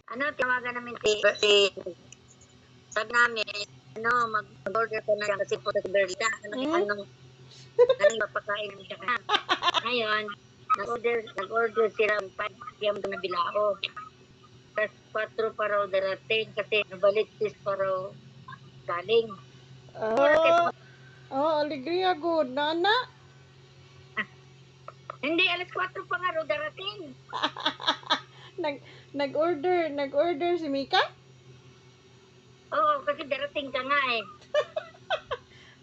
Tawagan namin si sabi namin, mag-order ko na lang kasi po sa Berlita. Anong mapakain namin siya. Ngayon, nag-order sila ng 5 p.m. na bilao. Tapos 4 pa raw darating kasi nabalik 6 pa raw galing. Alegria good, nana. Hindi, alas 4 pa nga raw darating. Nag-order si Mika? Oo, kasi darating ka nga eh.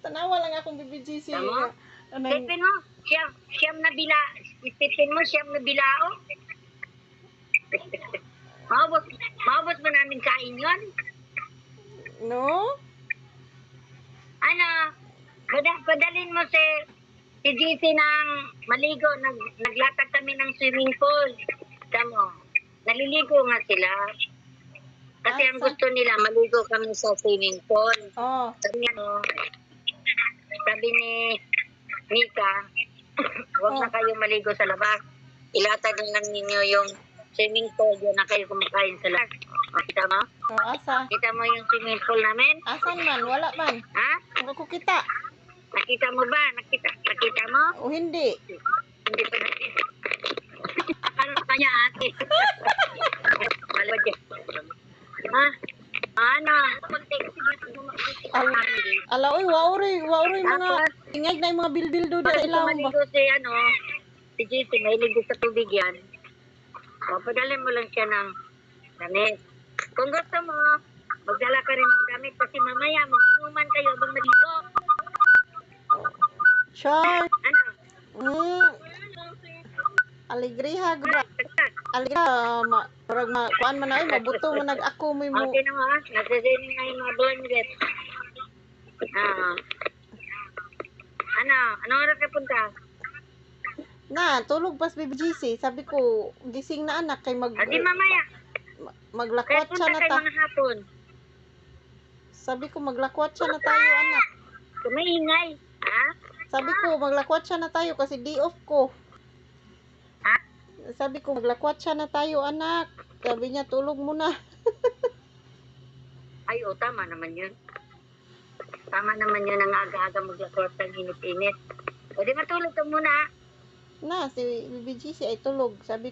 Tanawa lang akong BBGC. Tama? Isipin mo, siyam na bilao. Maubos ba namin kain yun? No? Padalin mo si GC ng maligo. Naglatag kami ng swimming pool. Tama, naliligo nga sila. Kasi ang gusto nila, maligo kami sa swimming pool. Sabi ni Mika, huwag na kayo maligo sa labas. Ilatag na lang ninyo yung swimming pool, yun na kayo kumakain sa labas. Kita mo? Asa? Kita mo yung swimming pool namin? Asan man? Wala man. Ha? Wala ko kita. Nakita mo ba? Nakita mo? O hindi? Hindi pa nakita. Ano kanya ate? Malawag yan. Ha? Ano? Oy, wauri mga ingay na yung mga bilbil do sa ilawang ba? Maligo si JC, mahilig sa tubig yan. O, padalhin mo lang siya ng damit. Kung gusto mo, magdala ka rin ng damit kasi mamaya mag-inuman kayo bang maligo. Sure. Ano? Alegria, kuan man ay mabuto man nag-ako mo. Okay na nga, nagsisinning na yung mga blanket. Ano oras ka punta? Na, tulog pas BBGC. Sabi ko, gising na anak kay Di mamaya. maglakwat siya na ta. Mga hapon. Sabi ko maglakwat siya na tayo anak. Kumaingay. Ha? Sabi ko maglakwat siya na tayo kasi day off ko. Ha? Sabi ko maglakwat siya na tayo anak. Sabi niya tulog muna. Ay, tama naman yun. Tama naman yun ang aga-aga maglakwat ng init-init. O di matulog ka muna. Na, si BBGC ay tulog. Sabi